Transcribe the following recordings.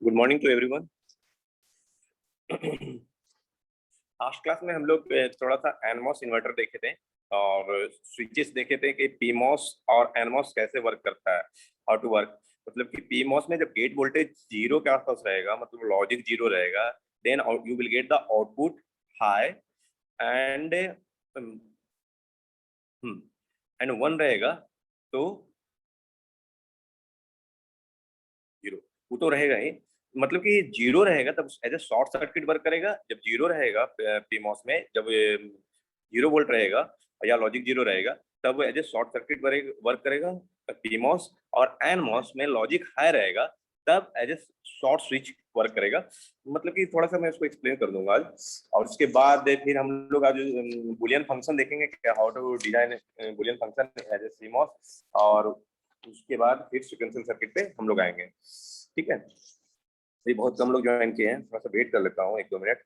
Good morning to everyone. आज class में हम लोग थोड़ा सा एनमॉस इन्वर्टर देखे थे और स्विचेस देखे थे कि पीमॉस और एनमॉस कैसे वर्क करता है, हाउ टू वर्क। मतलब कि पीमॉस में जब गेट वोल्टेज जीरो के आसपास रहेगा, मतलब लॉजिक जीरो रहेगा, then you will get the output high and one रहेगा तो जीरो, वो तो रहेगा ही। मतलब कि जीरो रहेगा तब as a short circuit work करेगा। जब जीरो रहेगा पीमॉस में, जब जीरो वोल्ट रहेगा या लॉजिक जीरो रहेगा, तब as a short circuit work करेगा पीमॉस। और एनमॉस में लॉजिक हाई रहेगा, तब as a short switch work करेगा। मतलब कि थोड़ा सा मैं इसको एक्सप्लेन कर दूंगा आज। और उसके बाद फिर हम लोग आज बुलियन फंक्शन देखेंगे कि how to design Boolean function as a CMOS. और उसके बाद फिर सीक्वेंशियल सर्किट पे हम लोग आएंगे। ठीक है, ये बहुत कम लोग ज्वाइन किए हैं, थोड़ा सा वेट कर लेता हूँ 1-2 मिनट।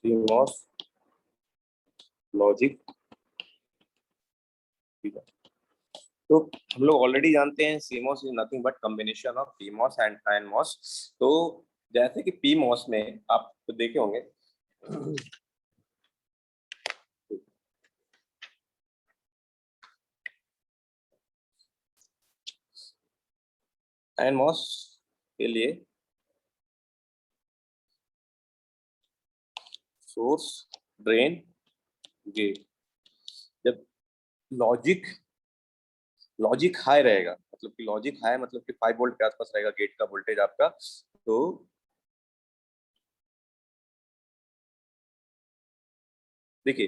CMOS लॉजिक, ठीक है। तो हम लोग ऑलरेडी जानते हैं CMOS is nothing but combination of PMOS and NMOS। तो जैसे कि PMOS में आप तो देखे होंगे, NMOS के लिए सोर्स, ड्रेन, गेट। जब लॉजिक लॉजिक हाई रहेगा, मतलब कि लॉजिक हाई मतलब कि 5 वोल्ट के आसपास रहेगा गेट का वोल्टेज आपका। तो देखिए,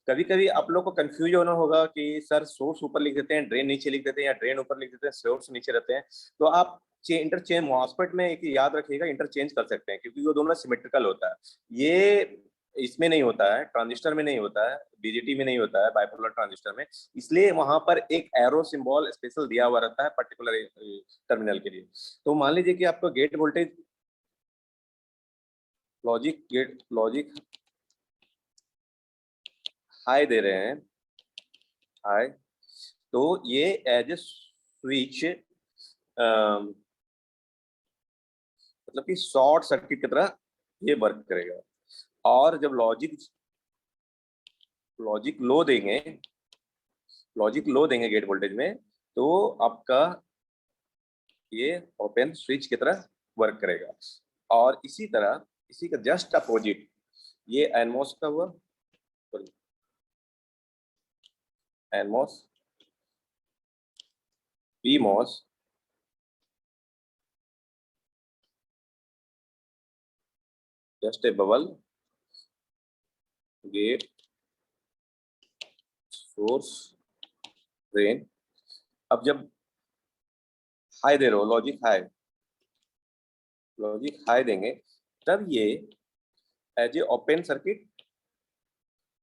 कभी कभी आप लोग को कंफ्यूज होना होगा कि सर सोर्स ऊपर लिख देते हैं, ड्रेन नीचे लिख देते हैं, या ड्रेन ऊपर लिख देते हैं, सोर्स नीचे रहते हैं। तो आप इंटरचेंज मॉसफेट में एक याद रखिएगा, इंटरचेंज कर सकते हैं क्योंकि वो दोनों सिमेट्रिकल होता है। ये इसमें नहीं होता है, ट्रांजिस्टर में नहीं होता है, बीजेटी में नहीं होता है, बाइपोलर ट्रांजिस्टर में। इसलिए वहां पर एक एरो सिंबल स्पेशल दिया हुआ रहता है पर्टिकुलर टर्मिनल के लिए। तो मान लीजिए कि आपको गेट वोल्टेज लॉजिक हाई दे रहे हैं, हाई, तो ये एज ए स्विच मतलब कि शॉर्ट सर्किट की तरह ये वर्क करेगा। और जब लॉजिक लो देंगे गेट वोल्टेज में, तो आपका ये ओपन स्विच की तरह वर्क करेगा। और इसी तरह इसी का जस्ट अपोजिट ये एनमॉस का हुआ, NMOS, PMOS, just a bubble, gate, source, drain. अब जब हाई दे रहे हो, लॉजिक हाई देंगे, तब ये एज ए ओपन सर्किट,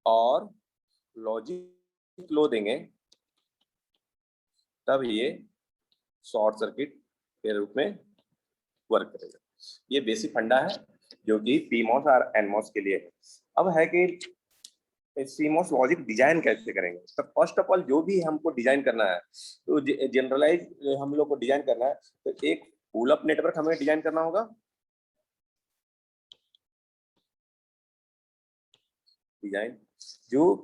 और लॉजिक लो देंगे तब ये शॉर्ट सर्किट के रूप में वर्क करेगा। ये बेसिक फंडा है जो कि पीमॉस और एनमॉस के लिए है। अब है कि सीमॉस लॉजिक डिजाइन कैसे करेंगे। तो फर्स्ट ऑफ ऑल जो भी हमको डिजाइन करना है, तो जनरलाइज हम लोग को डिजाइन करना है, तो एक पुल अप नेटवर्क हमें डिजाइन करना होगा। डिजाइन जो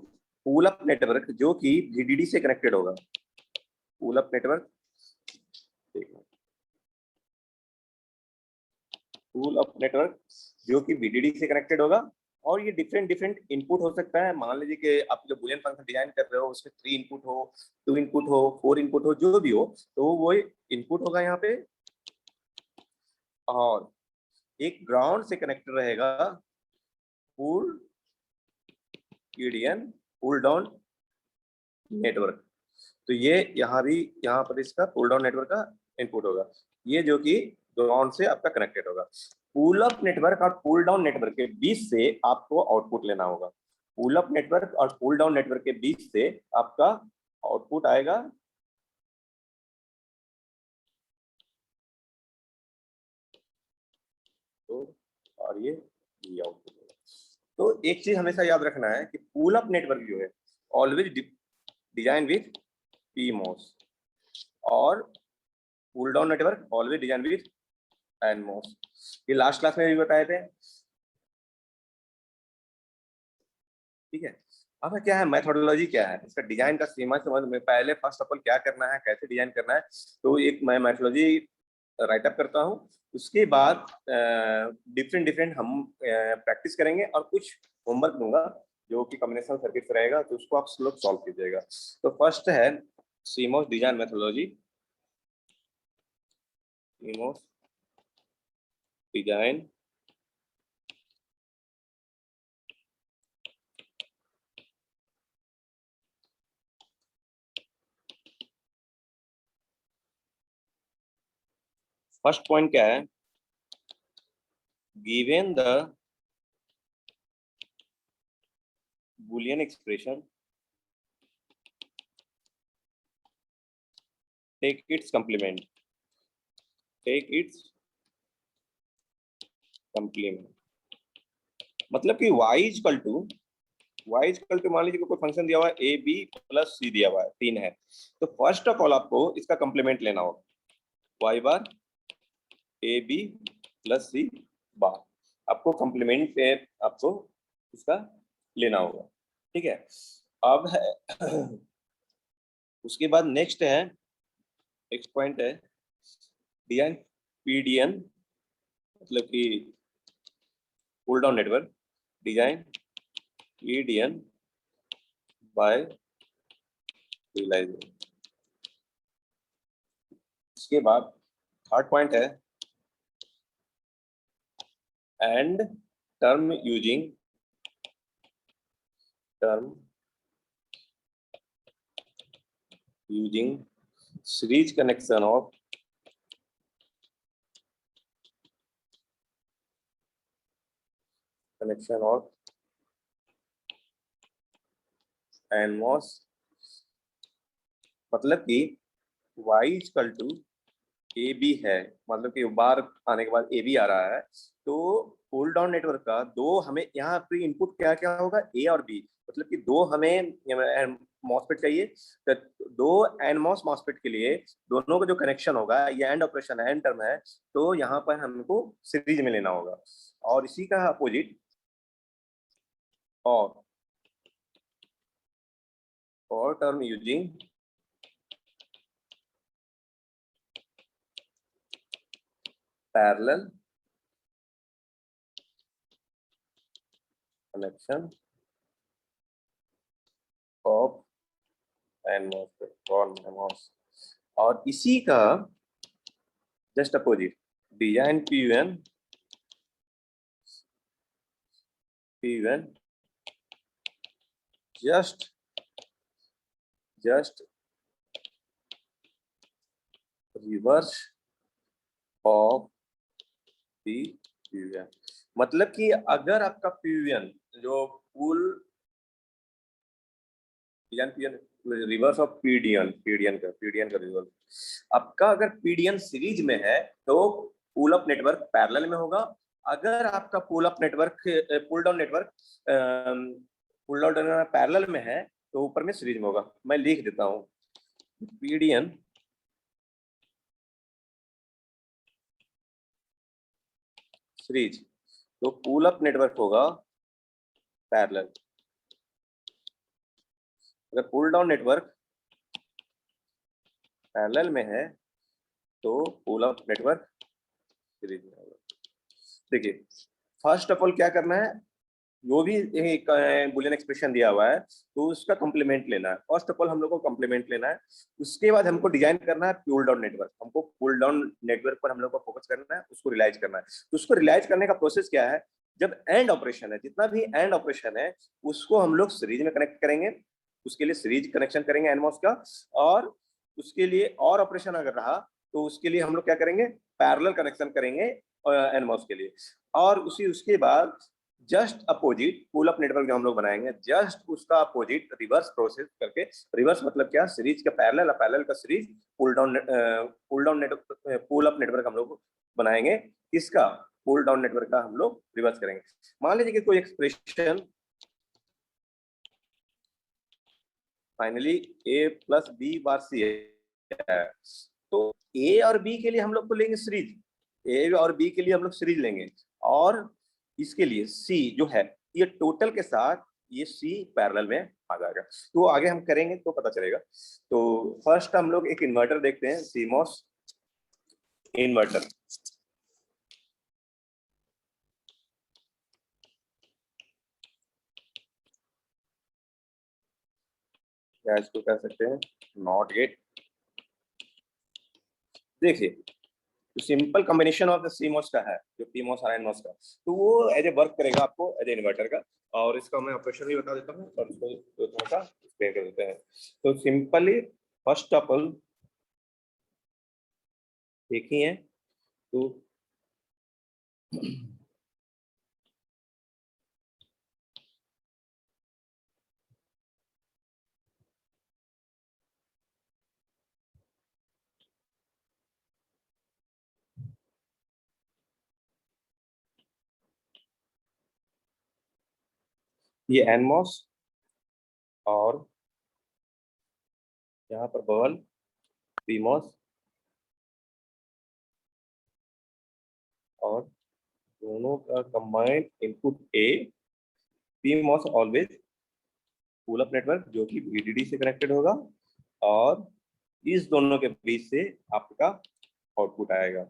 पुल अप नेटवर्क जो कि वीडीडी से कनेक्टेड होगा, pull up network, pull up network जो कि वीडीडी से कनेक्टेड होगा। और ये डिफरेंट इनपुट हो सकता है। मान लीजिए कि आप जो बुलियन फंक्शन डिजाइन कर रहे हो उसमें 3 इनपुट हो, 2 इनपुट हो, 4 इनपुट हो, जो भी हो, तो वो इनपुट होगा यहाँ पे। और एक ग्राउंड से कनेक्टेड रहेगा पुल ईडीएन, पुल डाउन नेटवर्क। तो ये यहाँ पर इसका पुल डाउन नेटवर्क का इनपुट होगा, ये जो कि ग्राउंड से आपका कनेक्टेड होगा। पुल अप नेटवर्क और पुल डाउन नेटवर्क के बीच से आपको आउटपुट लेना होगा। पुल अप नेटवर्क और पुल डाउन नेटवर्क के बीच से आपका आउटपुट आएगा तो, और ये आउटपुट होगा। तो एक चीज हमेशा याद रखना है कि पुल अप नेटवर्क जो है ऑलवेज डिजाइन विथ पीमॉस, और pull down network always design with NMOS. ये लास्ट क्लास में भी बताए थे, ठीक है। अब क्या है मेथोडोलॉजी, क्या है इसका डिजाइन का सीमा समझ में, पहले फर्स्ट ऑफ ऑल क्या करना है, कैसे डिजाइन करना है, तो एक मैं मेथोडोलॉजी राइटअप करता हूँ। उसके बाद डिफरेंट हम प्रैक्टिस करेंगे और कुछ होमवर्क दूंगा जो कि कॉम्बिनेशन सर्किट रहेगा, तो उसको आप लोग सॉल्व कीजिएगा। तो फर्स्ट है CMOS design methodology, CMOS design first point क्या है, given the Boolean expression, take its complement, take its complement। मतलब कि y इक्वल टू मान लीजिए कोई फंक्शन दिया हुआ है ए बी प्लस सी दिया हुआ है, 3 है, तो फर्स्ट ऑफ ऑल आपको इसका कंप्लीमेंट लेना होगा, y bar A B plus C bar, आपको कंप्लीमेंट पे आपको इसका लेना होगा, ठीक है। अब है उसके बाद नेक्स्ट पॉइंट है डिजाइन पीडीएन, मतलब कि pull down network design PDN by realisation. इसके बाद थर्ड पॉइंट है and term using series connection of NMOS. मतलब कि y equal to A B है, मतलब कि बार आने के बाद ए बी आ रहा है, तो पुल डाउन नेटवर्क का दो हमें यहाँ पे इनपुट क्या क्या होगा, ए और बी, मतलब कि दो हमें मॉसफेट चाहिए, तो दो एनमॉस मॉसफेट के लिए दोनों का जो कनेक्शन होगा, ये एंड ऑपरेशन है, एंड टर्म है, तो यहाँ पर हमको सीरीज में लेना होगा। और इसी का अपोजिट और term using parallel connection of NMOS, और इसी का just opposite design P1 just reverse of the P1। मतलब कि अगर आपका P1 जो पुल रिवर्स ऑफ पीडीएन का रिवर्स, आपका अगर पीडीएन सीरीज में है तो पुल अप नेटवर्क पैरेलल में होगा। अगर आपका pull up network pull down network parallel में है तो ऊपर में सीरीज में होगा। मैं लिख देता हूं, पीडीएन सीरीज, तो पुल अप नेटवर्क होगा पैरेलल। अगर पुल डाउन नेटवर्क पैरेलल में है तो पुल अप नेटवर्क सीरीज में होगा। देखिए, फर्स्ट ऑफ ऑल क्या करना है, जो भी एक बुलियन एक्सप्रेशन दिया हुआ है तो उसका कॉम्प्लीमेंट लेना है। फर्स्ट ऑफ ऑल हम लोग को कॉम्प्लीमेंट लेना है, उसके बाद हमको डिजाइन करना है पुल डाउन नेटवर्क। हमको पुल डाउन नेटवर्क पर हम लोग को फोकस करना है, उसको रियलाइज करना है। तो उसको रियलाइज करने का प्रोसेस क्या है, जब एंड ऑपरेशन है, जितना भी एंड ऑपरेशन है उसको हम लोग सीरीज में कनेक्ट करेंगे। उसके लिए सीरीज कनेक्शन करेंगे एनमॉस का, और उसके लिए और ऑपरेशन अगर रहा तो उसके लिए हम लोग क्या करेंगे, पैरेलल कनेक्शन करेंगे एनमॉस के लिए। और उसके बाद just opposite pull up network जो हम लोग बनाएंगे, जस्ट उसका अपोजिट रिवर्स प्रोसेस करके, रिवर्स मतलब क्या, सीरीज का पैरेलल, पैरेलल का series, pull down network, pull up network हम लोग बनाएंगे। इसका पुल डाउन नेटवर्क का हम लोग रिवर्स करेंगे। मान लीजिए कि कोई एक्सप्रेशन फाइनली ए प्लस बी बार सी है, तो ए और बी के लिए हम लोग को लेंगे सीरीज, ए और बी के लिए हम लोग सीरीज लेंगे, और इसके लिए सी जो है ये टोटल के साथ ये सी पैरेलल में आ जाएगा। तो आगे हम करेंगे तो पता चलेगा। तो फर्स्ट हम लोग एक इन्वर्टर देखते हैं, सीमॉस इन्वर्टर। क्या इसको कह सकते हैं, नॉट गेट। देखिए, तो simple combination of the CMOS का है जो पीमॉस और एनमॉस का, तो वो एज ए वर्क करेगा आपको एज ए इन्वर्टर का। और इसका मैं ऑपरेशन भी बता देता हूँ और उसको थोड़ा सा एक्सप्लेन कर देते हैं। तो सिंपली फर्स्ट ऑफ ऑल एक ही है, तो ये एनमॉस और यहाँ पर बबल पीमॉस, और दोनों का combined input A. PMOS always pull up network जो कि वीडीडी से कनेक्टेड होगा, और इस दोनों के बीच से आपका आउटपुट आएगा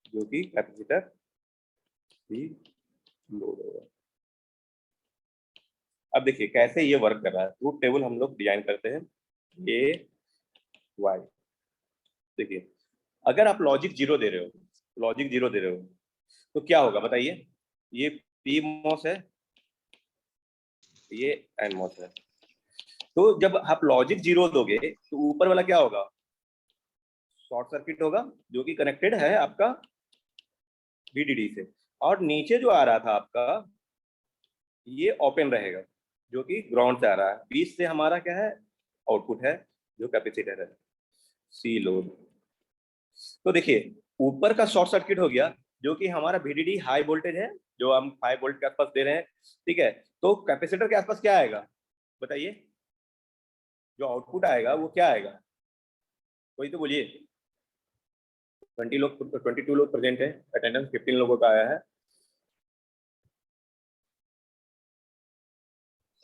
जो कि कैपेसिटर भी लोड होगा। अब देखिए कैसे ये वर्क कर रहा है। ट्रूथ टेबल हम लोग डिजाइन करते हैं, ए वाई। देखिए, अगर आप लॉजिक जीरो दे रहे हो तो क्या होगा बताइए, ये पी मॉस है, ये एन मॉस है। तो जब आप लॉजिक जीरो दोगे तो ऊपर वाला क्या होगा, शॉर्ट सर्किट होगा जो कि कनेक्टेड है आपका वीडीडी से, और नीचे जो आ रहा था आपका ये ओपन रहेगा जो कि ग्राउंड से आ रहा है। बीच से हमारा क्या है, आउटपुट है जो कैपेसिटर है, सी लोड। तो देखिए, ऊपर का शॉर्ट सर्किट हो गया जो कि हमारा वीडीडी हाई वोल्टेज है जो हम 5 वोल्ट के आसपास दे रहे हैं, ठीक है। तो कैपेसिटर के आसपास क्या आएगा बताइए, जो आउटपुट आएगा वो क्या आएगा, वही तो बोलिए। 22 लोग प्रेजेंट है, अटेंडेंस 15 लोगों का आया है।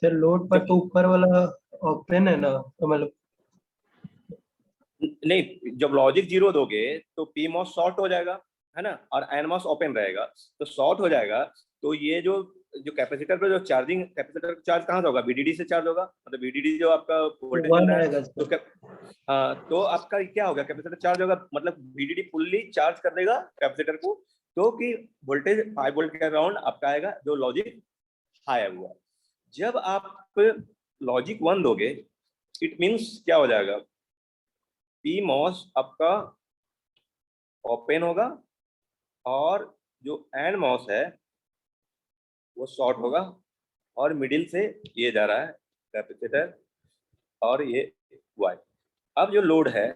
सर लोड पर जब तो ऊपर वाला ओपन है ना, तो मतलब नहीं, जब लॉजिक जीरो दोगे तो पी मॉस शॉर्ट हो जाएगा, है ना, और एन मॉस ओपन रहेगा, तो शॉर्ट हो जाएगा। तो ये जो जो कैपेसिटर पे जो चार्जिंग, कैपेसिटर चार्ज कहाँ से होगा, वीडीडी से चार्ज होगा, मतलब वीडीडी जो आपका वोल्टेज मिल वन रहा है, आएगा तो सर। क्या, हाँ, तो आपका क्या होगा, कैपेसिटर चार्ज होगा, मतलब वीडीडी फुल्ली चार्ज कर देगा कैपेसिटर को, तो कि वोल्टेज 5 वोल्ट के अराउंड आपका आएगा, जो लॉजिक हाई हुआ। जब आप लॉजिक वन दोगे, इट मीन्स क्या हो जाएगा, पी मॉस आपका ओपन होगा, और जो एन मॉस है वो शॉर्ट होगा, और मिडिल से ये जा रहा है कैपेसिटर, और ये वाई। अब जो लोड है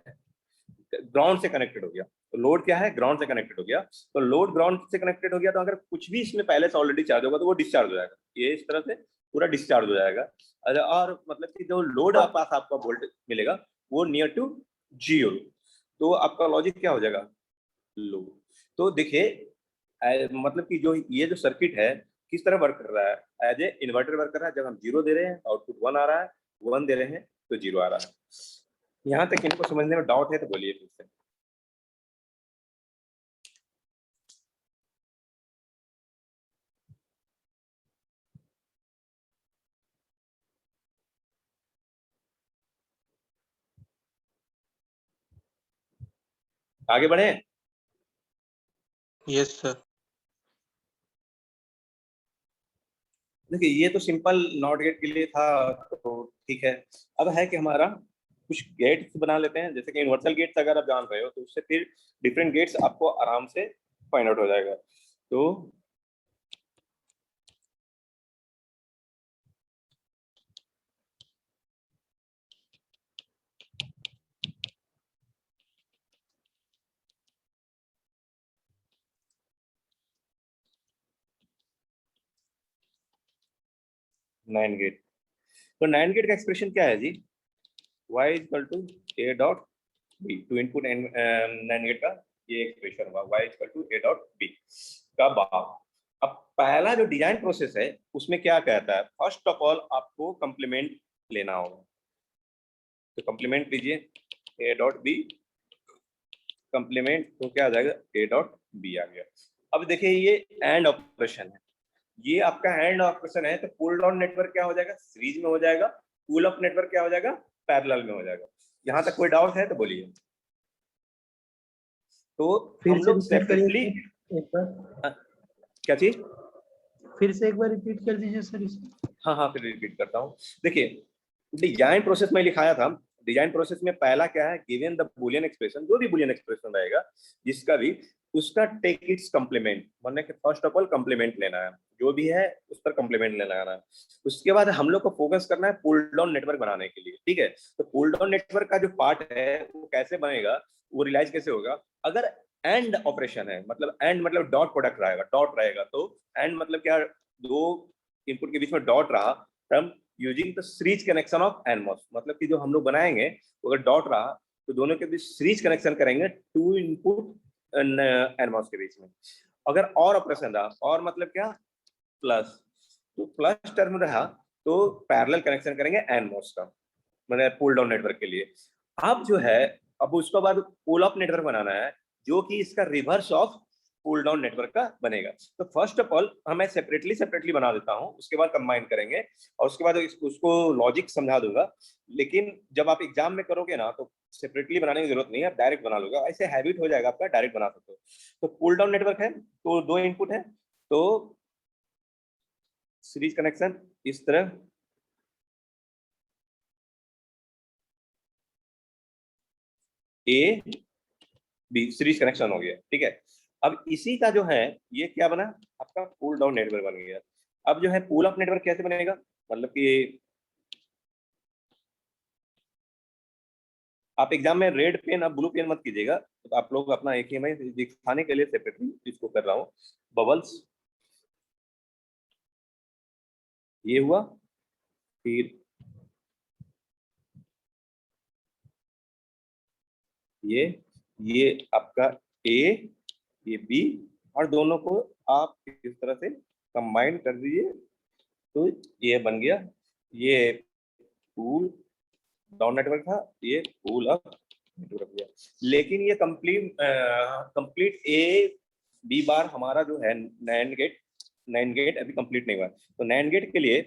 ग्राउंड से कनेक्टेड हो गया, तो लोड क्या है, ग्राउंड से कनेक्टेड हो गया, तो लोड ग्राउंड से कनेक्टेड हो गया, तो अगर कुछ भी इसमें पहले से ऑलरेडी चार्ज होगा तो वो डिस्चार्ज हो जाएगा, ये इस तरह से पूरा डिस्चार्ज हो जाएगा। और मतलब कि जो लोड पास आपका वोल्टेज मिलेगा वो नियर टू जीरो, तो आपका लॉजिक क्या हो जाएगा, लो। तो देखिए मतलब कि जो ये जो सर्किट है किस तरह वर्क कर रहा है, एज ए इन्वर्टर वर्क कर रहा है। जब हम जीरो दे रहे हैं आउटपुट वन आ रहा है, वन दे रहे हैं तो जीरो आ रहा है। यहाँ तक इनको समझने में डाउट है तो बोलिए फिर से। आगे बढ़े। Yes sir. देखिए ये तो सिंपल नॉट गेट के लिए था, तो ठीक है। अब है कि हमारा कुछ गेट्स बना लेते हैं, जैसे कि यूनिवर्सल गेट्स अगर आप जान रहे हो तो उससे फिर डिफरेंट गेट्स आपको आराम से फाइंड आउट हो जाएगा। तो 9 गेट, तो 9 गेट का एक्सप्रेशन क्या है जी, y equal to A dot B, two input NAND gate का ये एक्सप्रेशन हुआ, y equal to A dot B का बाद। अब पहला जो डिजाइन प्रोसेस है उसमें क्या कहता है, फर्स्ट ऑफ ऑल आपको कंप्लीमेंट लेना होगा, तो कंप्लीमेंट लीजिए ए डॉट बी, कंप्लीमेंट तो क्या आ जाएगा, ए डॉट बी आ गया। अब देखिए ये एंड ऑपरेशन है, ये आपका एंड ऑपरेशन है, तो पुल डाउन नेटवर्क क्या हो जाएगा, सीरीज में हो जाएगा, पुल अप नेटवर्क क्या हो जाएगा, पैरेलल में हो जाएगा। यहाँ तक कोई डाउट है तो बोलिए। तो फिर हम से लोग रिपीट करिए सेपरेटली, सर एक बार। क्या चीज, फिर से एक बार रिपीट कर दीजिए सर इसे। हाँ हाँ फिर रिपीट करता हूँ। देखिए डिजाइन प्रोसेस में लिखाया था, डिजाइन प्रोसेस में पहला क्या है, गिवन द बूलियन एक्सप्रेशन, जो भी बूलियन एक्सप्रेशन रहेगा जिसका भी, उसका टेक इट्स कंप्लीमेंट, मतलब कि फर्स्ट ऑफ ऑल कंप्लीमेंट लेना है, जो भी है उस पर कंप्लीमेंट लेना है। उसके बाद हम लोग को फोकस करना है पुल डाउन नेटवर्क बनाने के लिए, ठीक है। तो पुल डाउन नेटवर्क का जो पार्ट है वो कैसे बनेगा, वो रियलाइज कैसे होगा, अगर एंड ऑपरेशन है, मतलब एंड मतलब डॉट प्रोडक्ट रहेगा, डॉट रहेगा, तो एंड मतलब क्या, दो इनपुट के बीच में डॉट रहा, तब using the series connection of NMOS, मतलब कि जो हम लोग बनाएंगे अगर डॉट रहा तो दोनों के बीच सीरीज कनेक्शन करेंगे, टू इनपुट एनमॉस के बीच में। अगर और ऑपरेशन रहा, और मतलब क्या, प्लस, तो प्लस टर्म रहा तो पैरेलल कनेक्शन करेंगे एनमॉस का, मतलब पुल डाउन नेटवर्क के लिए। अब जो है, अब उसके बाद पुल अप नेटवर्क बनाना है, जो कि इसका reverse of pull down network का बनेगा। तो फर्स्ट ऑफ ऑल मैं सेपरेटली सेपरेटली बना देता हूँ, उसके बाद कंबाइन करेंगे, और उसके बाद उसको लॉजिक समझा दूंगा। लेकिन जब आप एग्जाम में करोगे ना तो सेपरेटली बनाने की जरूरत नहीं है, आप डायरेक्ट बना लोगे, ऐसे हैबिट हो जाएगा आपका, डायरेक्ट बना सकते हो। तो पुल डाउन नेटवर्क है तो दो इनपुट है, तो सीरीज कनेक्शन इस तरह, ए बी सीरीज कनेक्शन हो गया, ठीक है। अब इसी का जो है ये क्या बना, आपका पुल डाउन नेटवर्क बन गया। अब जो है पुल अप नेटवर्क कैसे बनेगा, मतलब कि आप एग्जाम में रेड पेन अब ब्लू पेन मत कीजिएगा, तो आप लोग अपना एक ही, मैं दिखाने के लिए सेपरेटली इसको कर रहा हूँ। बबल्स ये हुआ, फिर ये आपका ए, ये बी, और दोनों को आप इस तरह से कंबाइन कर दीजिए तो ये बन गया, ये पुल डाउन नेटवर्क था, ये पुल अप नेटवर्क गया। लेकिन ये कंप्लीट ए बी बार हमारा जो है नैंड गेट अभी कंप्लीट नहीं हुआ। तो नैंड गेट के लिए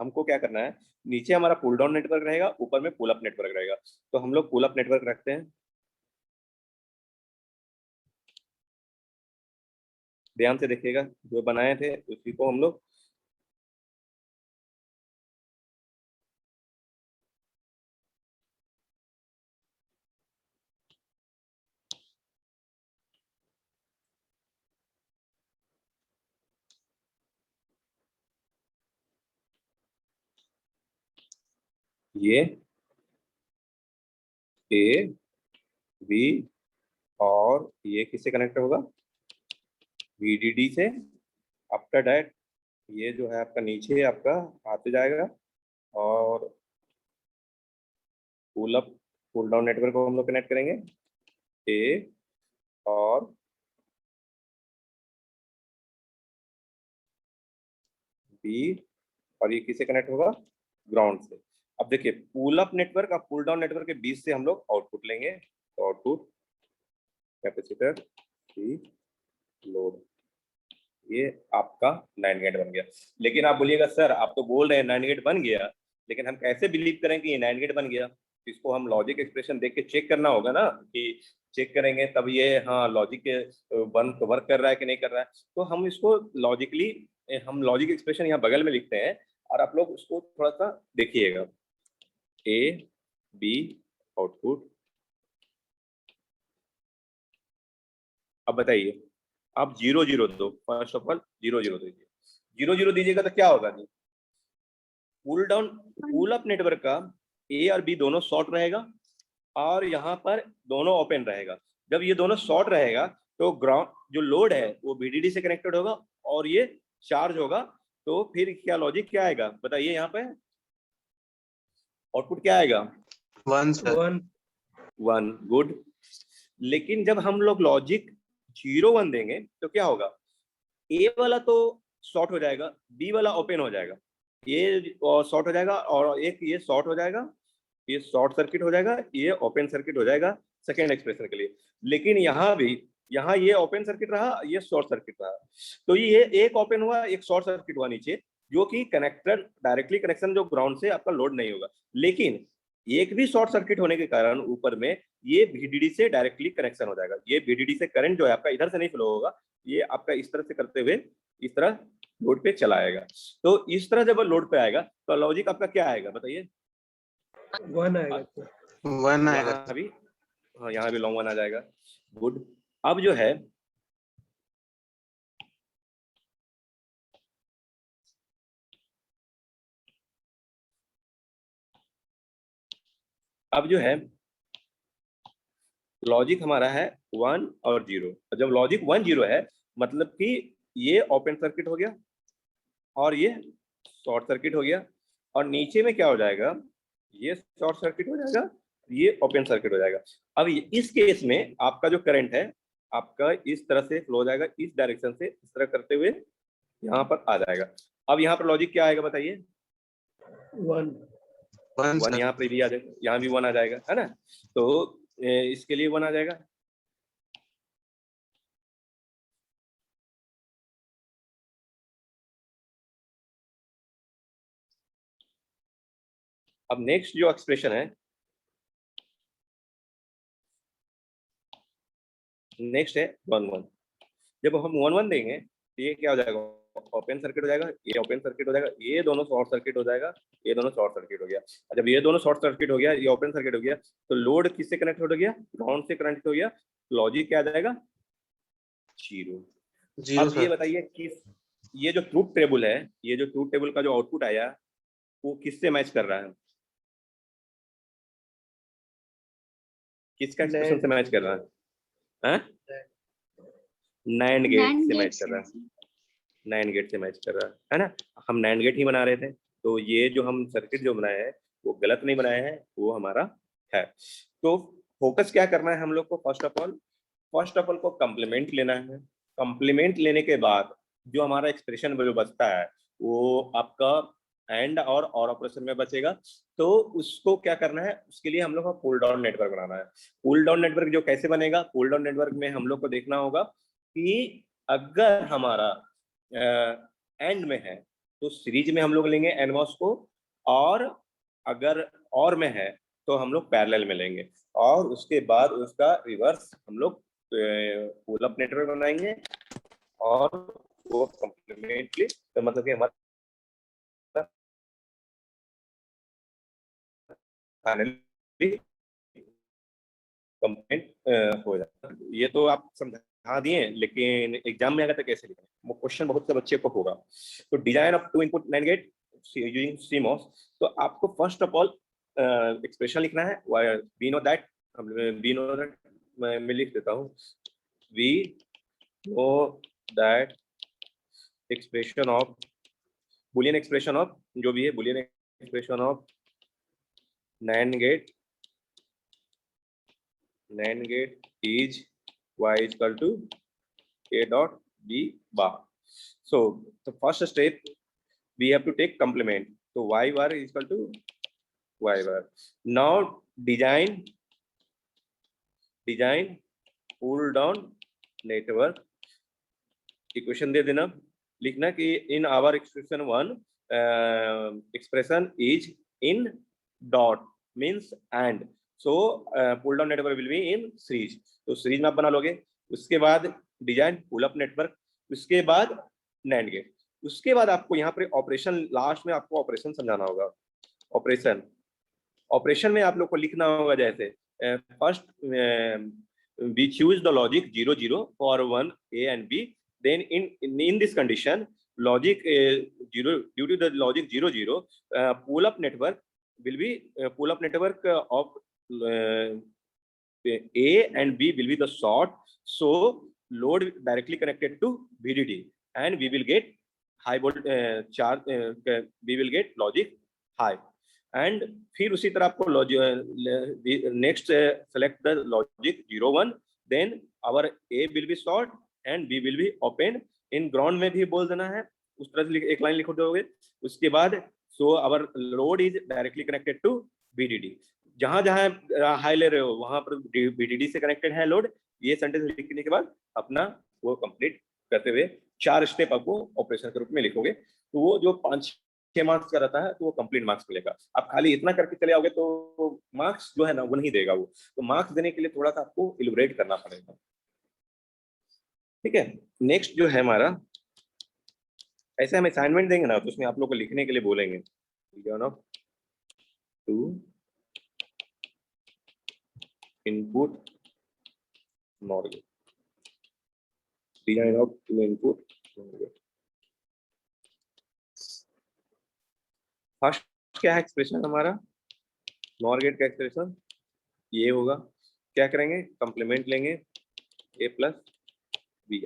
हमको क्या करना है, नीचे हमारा पुल डाउन नेटवर्क रहेगा, ऊपर में पुल अप नेटवर्क रहेगा। तो हम लोग पुल अप नेटवर्क रखते हैं, ध्यान से देखिएगा, जो बनाए थे उसी को हम लोग ये ए बी, और ये किससे कनेक्ट होगा, VDD से। आफ्टर दैट ये जो है आपका नीचे आपका आते जाएगा, और pull up pull down network को हम लोग कनेक्ट करेंगे, ए और बी, और ये किससे कनेक्ट होगा, ग्राउंड से। अब देखिए पुल अप नेटवर्क और पुल डाउन नेटवर्क के बीच से हम लोग आउटपुट लेंगे, तो आउटपुट कैपेसिटर सी लोड, ये आपका नाइन गेट बन गया। लेकिन आप बोलिएगा सर आप तो बोल रहे हैं नाइन गेट बन गया, लेकिन हम कैसे बिलीव करें कि ये नाइन गेट बन गया। इसको हम लॉजिक एक्सप्रेशन देख के चेक करना होगा ना, कि चेक करेंगे तब ये हाँ लॉजिक वर्क कर रहा है कि नहीं कर रहा है। तो हम इसको लॉजिकली हम लॉजिक एक्सप्रेशन यहाँ बगल में लिखते हैं, और आप लोग उसको थोड़ा सा देखिएगा, ए बी आउटपुट। अब बताइए, आप 0 0 दो, फर्स्ट ऑफ ऑल 0 0 दीजिए। 0 0 दीजिएगा तो क्या होगा, पुल अप नेटवर्क का ए और बी दोनों शॉर्ट रहेगा, और यहाँ पर दोनों ओपन रहेगा। जब ये दोनों शॉर्ट रहेगा तो ग्राउंड जो लोड है वो VDD से कनेक्टेड होगा, और ये चार्ज होगा। तो फिर क्या लॉजिक क्या आएगा बताइए, यहाँ पे आउटपुट क्या आएगा, 1 सर। 1। गुड। लेकिन जब हम लोग लॉजिक 0 1 देंगे तो क्या होगा, ए वाला तो शॉर्ट हो जाएगा, बी वाला ओपन हो जाएगा, ये शॉर्ट हो जाएगा, और एक ये शॉर्ट हो जाएगा, ये शॉर्ट सर्किट हो जाएगा, ये ओपन सर्किट हो जाएगा सेकेंड एक्सप्रेशन के लिए। लेकिन यहाँ भी, यहाँ ये ओपन सर्किट रहा, ये शॉर्ट सर्किट रहा। तो ये एक ओपन हुआ, एक शॉर्ट सर्किट हुआ नीचे, जो कि कनेक्टेड डायरेक्टली कनेक्शन जो ग्राउंड से आपका लोड नहीं होगा। लेकिन एक भी शॉर्ट सर्किट होने के कारण ऊपर में ये VDD से डायरेक्टली कनेक्शन हो जाएगा। ये VDD से करंट जो है आपका इधर से नहीं फ्लो होगा, ये आपका इस तरह से करते हुए इस तरह लोड पे चला आएगा। तो इस तरह जब लोड पे आएगा तो लॉजिक आपका क्या आएगा बताइए, 1 आएगा। 1 आएगा। यहाँ भी, हाँ यहाँ भी लॉन्ग 1 आ जाएगा। गुड। अब जो है लॉजिक हमारा है 1 और 0। जब लॉजिक 1 0 है मतलब कि ये ओपन सर्किट हो गया, और ये शॉर्ट सर्किट हो गया, और नीचे में क्या हो जाएगा, ये शॉर्ट सर्किट हो जाएगा, ये ओपन सर्किट हो जाएगा। अब इस केस में आपका जो करंट है आपका इस तरह से फ्लो हो जाएगा, इस डायरेक्शन से इस तरह करते हुए यहाँ पर आ जाएगा। अब यहाँ पर लॉजिक क्या आएगा बताइए, 1 1 यहाँ पे भी आ जाएगा, यहाँ भी 1 आ जाएगा, है ना। तो इसके लिए 1 आ जाएगा। अब नेक्स्ट जो एक्सप्रेशन है, नेक्स्ट है 1 1। जब हम 1 1 देंगे तो ये क्या हो जाएगा, ओपन सर्किट हो जाएगा, ये ओपन सर्किट हो जाएगा, ये दोनों शॉर्ट सर्किट हो जाएगा, ये दोनों शॉर्ट सर्किट हो गया। जब ये दोनों शॉर्ट सर्किट हो गया, ये ओपन सर्किट हो गया, तो लोड किससे कनेक्ट हो गया, ग्राउंड से कनेक्ट हो गया। लॉजिक क्या आ जाएगा, 0। अब ये बताइए कि ये जो ट्रूथ टेबल है, ये जो ट्रूथ टेबल का जो आउटपुट आया वो किससे मैच कर रहा है, किसका एक्सप्रेशन से मैच कर रहा है, नैंड गेट से मैच कर रहा है, नैंड गेट से मैच कर रहा है ना। हम नैंड गेट ही बना रहे थे, तो ये जो हम सर्किट जो बनाए हैं वो गलत नहीं बनाए हैं, वो हमारा है। तो फोकस क्या करना है हम लोग को? फर्स्ट ऑफ ऑल को कंप्लीमेंट लेना है। कंप्लीमेंट लेने के बाद जो हमारा एक्सप्रेशन जो बचता है वो आपका एंड और ऑपरेशन में बचेगा। तो उसको क्या करना है, उसके लिए हम लोग को पुल डाउन नेटवर्क बनाना है। पुल डाउन नेटवर्क जो कैसे बनेगा? पुल डाउन नेटवर्क में हम लोग को देखना होगा कि अगर हमारा एंड में है तो सीरीज में हम लोग लेंगे एनमॉस को, और अगर और में है तो हम लोग पैरेलल में लेंगे, और उसके बाद उसका रिवर्स हम लोग पुल अप नेटवर्क बनाएंगे, और वो कंप्लीमेंटली तो मतलब कि हमारा फाइनली कंप्लीट हो जाता है। ये तो आप समझा दिए, लेकिन एग्जाम में आएगा तो कैसे लिखें? वो क्वेश्चन बहुत से बच्चे को होगा। तो design of two input NAND gate using CMOS, तो आपको फर्स्ट ऑफ ऑल एक्सप्रेशन लिखना है। वी नो दैट, मैं लिख देता हूँ। We know that expression of Boolean expression of जो भी है Boolean expression of NAND gate is y is equal to a dot b bar. So the first step we have to take complement. So y bar is equal to y bar. Now design pull down network equation दे देना, लिखना कि in our expression one expression is in dot means and, so pull down network will be in series. तो series में आप बना लोगे। उसके बाद डिजाइन पुल अप नेटवर्क, उसके बाद नैंड गेट, उसके बाद आपको यहाँ पर ऑपरेशन, लास्ट में आपको ऑपरेशन समझाना होगा। ऑपरेशन में आप लोग को लिखना होगा जैसे first we choose the logic 0 0 for 1 a and b, then in this condition logic 0 due to the logic 0 0 pull up network will be pull up network of a and b will be the short, so load directly connected to VDD and we will get high volt charge, we will get logic high। And फिर उसी तरह आपको next select the logic 0 1, then our A will be short and B will be open. इन ground में भी बोल देना है, उस तरह से एक लाइन लिख दोगे। उसके बाद so our load is directly connected to VDD, जहां जहां हाई ले रहे हो वहां पर VDD से कनेक्टेड है लोड। ये सेंटेंस लिखने के बाद अपना वो कंप्लीट करते हुए 4 स्टेप आपको ऑपरेशन के रूप में लिखोगे। तो वो जो 5-6 मार्क्स का रहता है तो वो कंप्लीट मार्क्स मिलेगा। आप खाली इतना करके चले आओगे तो मार्क्स जो है ना वो नहीं देगा वो। तो मार्क्स देने के लिए थोड़ा सा आपको इलुबरेट करना पड़ेगा। ठीक है, नेक्स्ट जो है हमारा, ऐसे हम असाइनमेंट देंगे ना तो उसमें आप लोग को लिखने के लिए बोलेंगे two input NOR gate, design of two input NOR gate. First क्या है एक्सप्रेशन हमारा? नॉर गेट का एक्सप्रेशन ये होगा। क्या करेंगे? कंप्लीमेंट लेंगे a प्लस बी।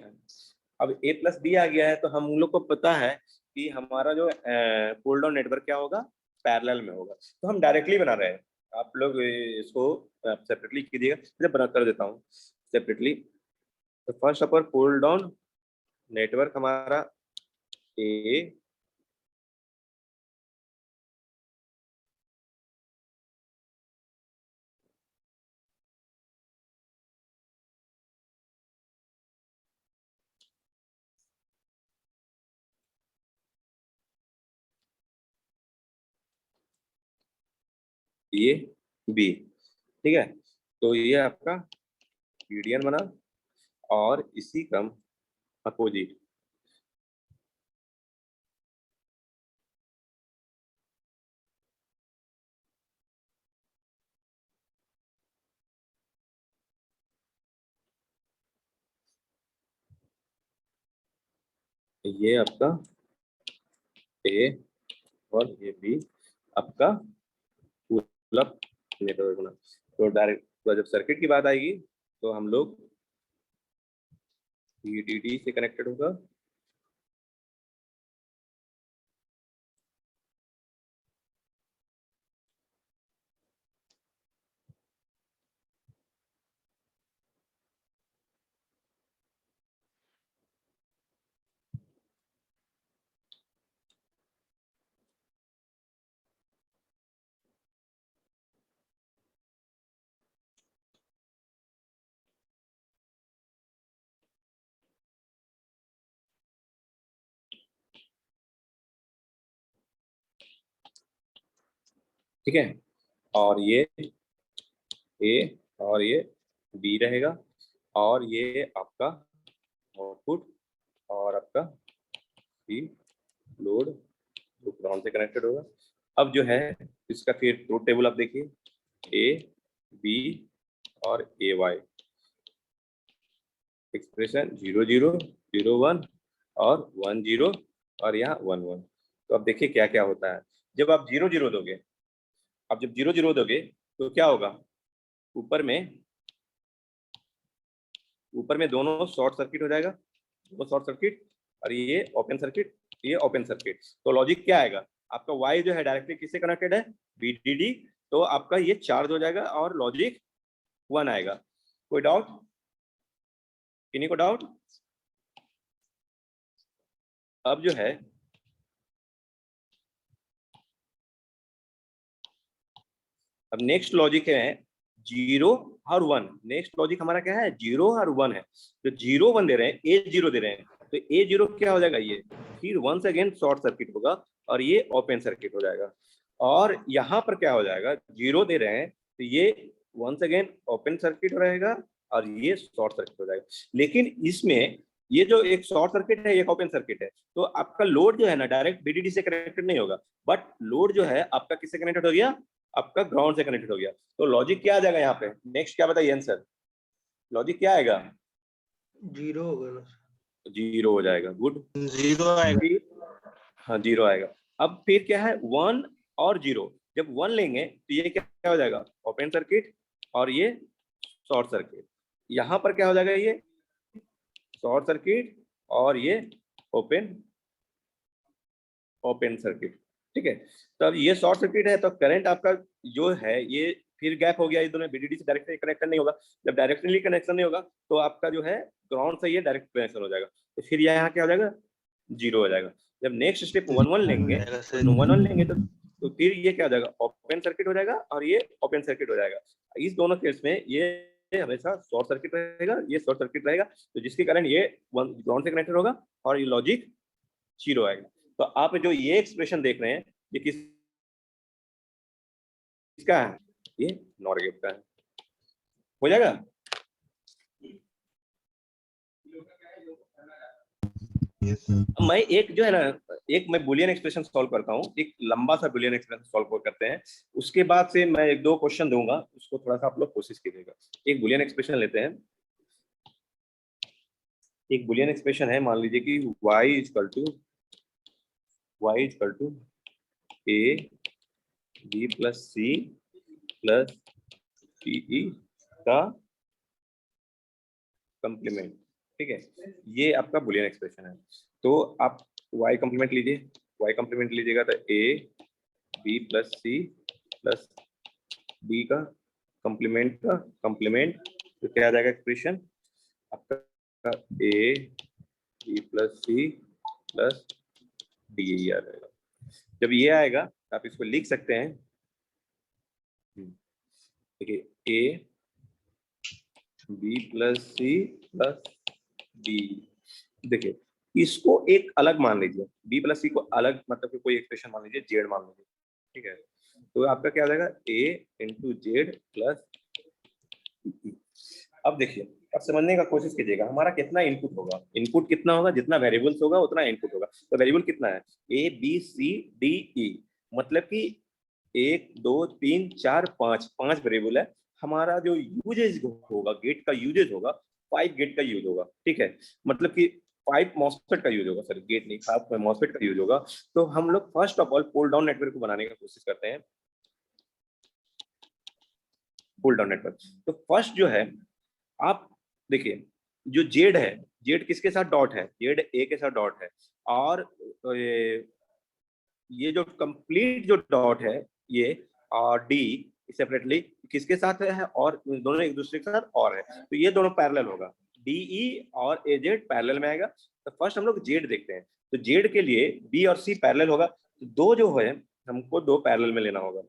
अब a प्लस बी आ गया है तो हम लोग को पता है कि हमारा जो पुल डाउन नेटवर्क क्या होगा? पैरेलल में होगा। तो हम डायरेक्टली बना रहे हैं, आप लोग इसको सेपरेटली कीजिएगा। मैं बना कर देता हूँ सेपरेटली। तो first of all pull down network हमारा a ये बी। ठीक है, तो ये आपका मीडियन बना, और इसी का अपोजिट ये आपका ए और ये बी आपका पुल अप नेटवर्क बना। तो डायरेक्ट जब सर्किट की बात आएगी तो हम लोग VDD से कनेक्टेड होगा, ठीक है, और ये ए और ये बी रहेगा, और ये आपका आउटपुट और आपका सी लोड जो ग्राउंड से कनेक्टेड होगा। अब जो है इसका फिर ट्रूथ टेबल आप देखिए, ए बी और ए वाई, एक्सप्रेशन 0 0 0 1 और 1 0 और यहाँ 1 1। तो अब देखिए क्या क्या होता है जब आप 0 0 दोगे। अब जब 0 0 दोगे तो क्या होगा, ऊपर में दोनों शॉर्ट सर्किट हो जाएगा, दोनों शॉर्ट सर्किट, और ये ओपन सर्किट, ये ओपन सर्किट। तो लॉजिक क्या आएगा, आपका वाई जो है डायरेक्टली किससे कनेक्टेड है, VDD, तो आपका ये चार्ज हो जाएगा और लॉजिक 1 आएगा। कोई डाउट, किन्हीं को डाउट? अब जो है अब नेक्स्ट लॉजिक है 0 और 1। नेक्स्ट लॉजिक हमारा क्या है, 0 और 1 है। तो 0 1 दे रहे हैं, ए 0 दे रहे हैं, तो ए 0 क्या हो जाएगा, ये फिर वंस अगेन शॉर्ट सर्किट होगा और ये ओपन सर्किट हो जाएगा। और यहाँ पर क्या हो जाएगा, 0 दे रहे हैं तो ये वंस अगेन ओपन सर्किट रहेगा और ये शॉर्ट सर्किट हो जाएगा। लेकिन इसमें ये जो एक शॉर्ट सर्किट है, एक ओपन सर्किट है, तो आपका लोड जो है ना डायरेक्ट VDD से कनेक्टेड नहीं होगा, बट लोड जो है आपका किससे कनेक्टेड हो गया, आपका ग्राउंड से कनेक्टेड हो गया। तो लॉजिक क्या आ जाएगा यहाँ पे, नेक्स्ट क्या बताइए आंसर, लॉजिक क्या आएगा, 0 होगा ना। 0 हो जाएगा। गुड, 0 आएगा। हाँ 0 आएगा। अब फिर क्या है, 1 और 0, जब 1 लेंगे तो ये क्या हो जाएगा, ओपन सर्किट और ये शॉर्ट सर्किट। यहाँ पर क्या हो जाएगा, ये शॉर्ट सर्किट और ये ओपन ओपन सर्किट। ठीक है, तो अब ये शॉर्ट सर्किट है तो करंट आपका जो है ये फिर गैप हो गया, ये दोनों VDD से डायरेक्टली कनेक्शन नहीं होगा। जब डायरेक्टली कनेक्शन नहीं होगा तो आपका जो है ग्राउंड से ये डायरेक्ट कनेक्शन हो जाएगा, तो फिर यहाँ क्या हो जाएगा, 0 हो जाएगा। जब नेक्स्ट स्टेप 1 1 लेंगे तो 1 1 लेंगे तो फिर ये क्या हो जाएगा, ओपन सर्किट हो जाएगा और ये ओपन सर्किट हो जाएगा। इस दोनों केस में ये हमेशा शॉर्ट सर्किट रहेगा, ये शॉर्ट सर्किट रहेगा, तो जिसके कारण ये ग्राउंड से कनेक्टेड होगा और ये लॉजिक 0 आएगा। तो आप जो ये एक्सप्रेशन देख रहे हैं ये किसका है, ये नॉर गेट का है। हो जाएगा, मैं एक जो है ना, एक मैं बुलियन एक्सप्रेशन सॉल्व करता हूँ, एक लंबा सा बुलियन एक्सप्रेशन सॉल्व करते हैं, उसके बाद से मैं एक दो क्वेश्चन दूंगा, उसको थोड़ा सा आप लोग कोशिश कीजिएगा। एक बुलियन एक्सप्रेशन लेते हैं, एक बुलियन एक्सप्रेशन है, मान लीजिए कि y equal to a b plus c plus टीई का कंप्लीमेंट। ठीक है, ये आपका बुलियन एक्सप्रेशन है। तो आप y कंप्लीमेंट लीजिए, y कंप्लीमेंट लीजिएगा तो a b plus c plus b का कंप्लीमेंट तो क्या आ जाएगा एक्सप्रेशन आपका, a b plus c plus D आ जाएगा। जब ये आएगा तो आप इसको लिख सकते हैं, देखिए a b plus C plus D. देखिए इसको एक अलग मान लीजिए, b प्लस सी को अलग, मतलब कि कोई एक्सप्रेशन मान लीजिए, जेड मान लीजिए। ठीक है, तो आपका क्या आ जाएगा, a इंटू जेड प्लस। अब देखिए, अब समझने का कोशिश कीजिएगा हमारा कितना इनपुट होगा, इनपुट कितना होगा, जितना वेरिएबल्स होगा उतना इनपुट होगा। तो वेरिएबल कितना है, A B C D E, मतलब कि 1 2 3 4 5 5 वेरिएबल है। हमारा जो यूजेज होगा, गेट का यूजेज होगा, 5 गेट का यूज होगा। ठीक है, मतलब कि 5 मॉसफेट का यूज होगा, सर गेट नहीं, 5 मॉसफेट का यूज होगा। तो हम लोग first of all pull down network को बनाने की कोशिश करते हैं, पुल डाउन नेटवर्क। तो फर्स्ट जो है, आप देखिए जो जेड है, जेड किसके साथ डॉट है, जेड ए के साथ डॉट है, और ये जो कंप्लीट जो डॉट है ये, और डी सेपरेटली किसके साथ है, और दोनों एक दूसरे के साथ और है, तो ये दोनों पैरेलल होगा, डीई और ए जेड पैरेलल में आएगा। तो फर्स्ट हम लोग जेड देखते हैं, तो जेड के लिए बी और सी पैरेलल होगा, तो दो जो है हमको दो पैरेलल में लेना होगा।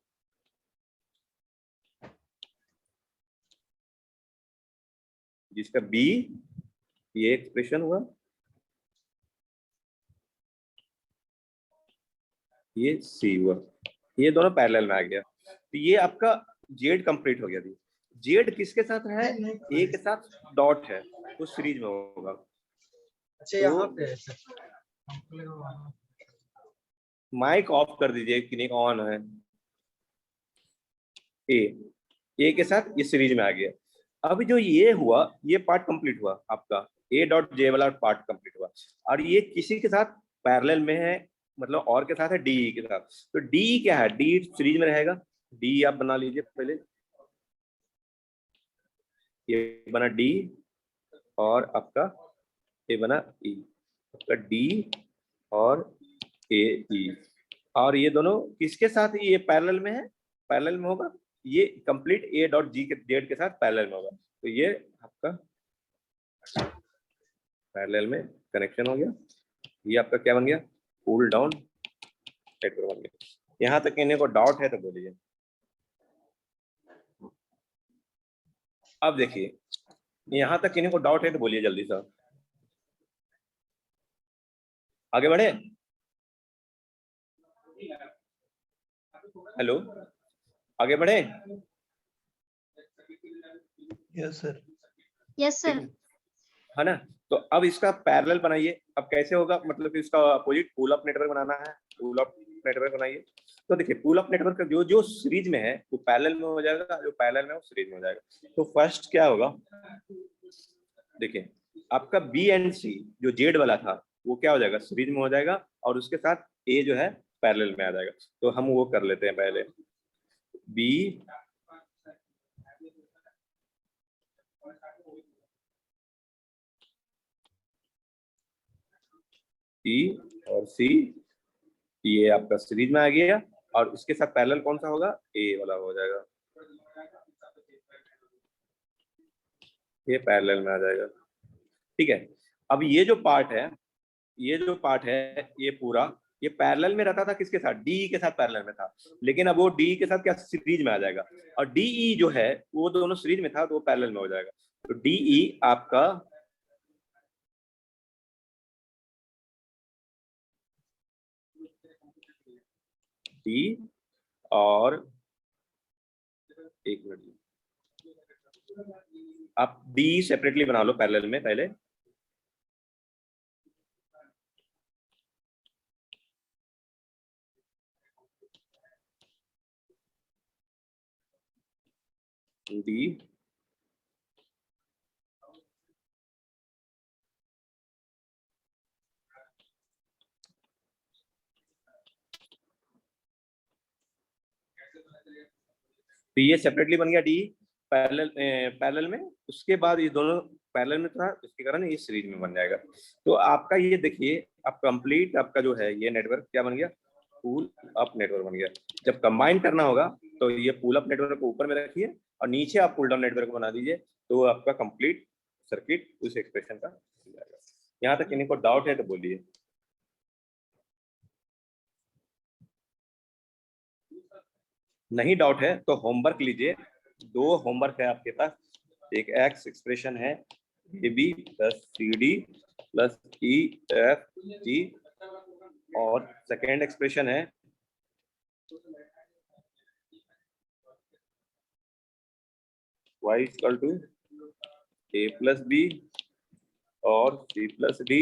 जिसका बी ये एक्सप्रेशन हुआ, ये सी हुआ, ये दोनों पैरेलल में आ गया। तो ये आपका जेड कंप्लीट हो गया थी। जेड किसके साथ है? ए के साथ डॉट है, तो सीरीज में होगा। अच्छा यहाँ पे है सर। माइक ऑफ कर दीजिए, क्लिनिक ऑन है। ए के साथ ये सीरीज में आ गया। अब जो ये हुआ, ये पार्ट कंप्लीट हुआ आपका, ए डॉट जे वाला पार्ट कंप्लीट हुआ, और ये किसी के साथ पैरेलल में है, मतलब और के साथ है, डी के साथ। तो डी क्या है? डी सीरीज में रहेगा। डी आप बना लीजिए पहले, ये बना डी, और आपका ये बना ई, आपका डी और ए ई, और ये दोनों किसके साथ? ये पैरेलल में है, पैरेलल में होगा। ये कंप्लीट ए डॉट जी के जेड के साथ पैरेलल में होगा। तो ये आपका पैरेलल में कनेक्शन हो गया। ये आपका क्या बन गया? पुल डाउन नेटवर्क बन गया। यहाँ तक इन्हें को डाउट है तो बोलिए। अब देखिए, यहाँ तक इन्हें को डाउट है तो बोलिए जल्दी से, आगे बढ़े। हेलो, आगे बढ़े। Yes sir. Yes sir. है ना? तो अब इसका पैरेलल बनाइए। अब कैसे होगा? मतलब कि इसका अपोजिट पुल अप नेटवर्क बनाना है। पुल अप नेटवर्क बनाइए। तो देखिए, पुल अप नेटवर्क का जो जो सीरीज में है वो पैरेलल में हो जाएगा, जो पैरेलल में है वो सीरीज में हो जाएगा। तो फर्स्ट क्या होगा? देखिए, आपका बी एंड सी जो जेड वाला था वो क्या हो जाएगा? सीरीज में हो जाएगा, और उसके साथ ए जो है पैरेलल में आ जाएगा। तो हम वो कर लेते हैं पहले। बी सी और सी, ये आपका सीरीज में आ गया, और इसके साथ पैरेलल कौन सा होगा? ए वाला हो जाएगा, ये पैरेलल में आ जाएगा। ठीक है। अब ये जो पार्ट है, ये जो पार्ट है, ये पूरा ये पैरेलल में रहता था किसके साथ? डी के साथ पैरेलल में था, लेकिन अब वो डी के साथ क्या सीरीज में आ जाएगा, और डीई जो है वो दोनों सीरीज में था तो वो पैरेलल में हो जाएगा। तो डीई आपका डी, और एक मिनट, आप डी सेपरेटली बना लो पैरेलल में पहले। डी तो ये सेपरेटली बन गया डी पैरेलल में। उसके बाद ये दोनों पैरेलल में था, इसके कारण ये सीरीज में बन जाएगा। तो आपका ये देखिए, आप कंप्लीट आपका जो है ये नेटवर्क क्या बन गया? पुल अप नेटवर्क बन गया। जब कंबाइन करना होगा तो ये पुल अप नेटवर्क को ऊपर में रखिए और नीचे आप पुल डाउन नेटवर्क बना दीजिए, तो आपका कंप्लीट सर्किट उस एक्सप्रेशन का हो जाएगा। यहाँ तक किन्हीं को डाउट है तो बोलिए। नहीं डाउट है तो होमवर्क लीजिए। दो होमवर्क है आपके पास। एक एक्स एक्सप्रेशन है A B plus C D plus E F G, और सेकेंड एक्सप्रेशन है y equal to A plus B और सी प्लस डी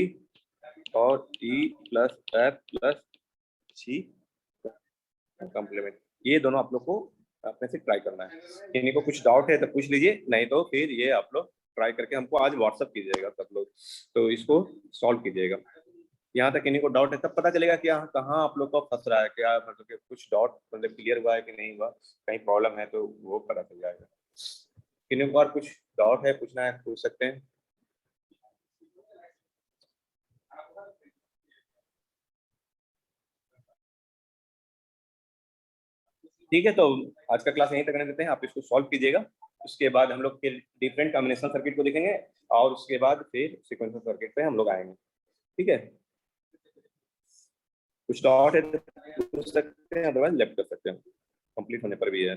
और E plus F plus C complement. ये दोनों आप लोग को अपने से ट्राई करना है। इन्हीं को कुछ डाउट है तो पूछ लीजिए, नहीं तो फिर ये आप लोग ट्राई करके हमको आज व्हाट्सअप कीजिएगा सब लोग, तो इसको सॉल्व कीजिएगा। यहाँ तक इन्हीं को डाउट है तब पता चलेगा कि यहाँ कहाँ आप लोग को फंस रहा है, क्या मतलब कि कुछ डाउट मतलब क्लियर हुआ है कि नहीं हुआ, कहीं प्रॉब्लम है तो वो पता चल जाएगा। इन्हीं को और कुछ डाउट है, पूछना है पूछ सकते हैं। ठीक है, तो आज का क्लास यहीं तक रहने देते हैं, आप इसको सॉल्व कीजिएगा। उसके बाद हम लोग फिर डिफरेंट कॉम्बिनेशन सर्किट को देखेंगे, और उसके बाद फिर सीक्वेंशियल सर्किट पे हम लोग आएंगे। ठीक है, कुछ डाउट है तो पूछ सकते हैं, अदरवाइज लेफ्ट कर सकते हैं, कंप्लीट होने पर भी है।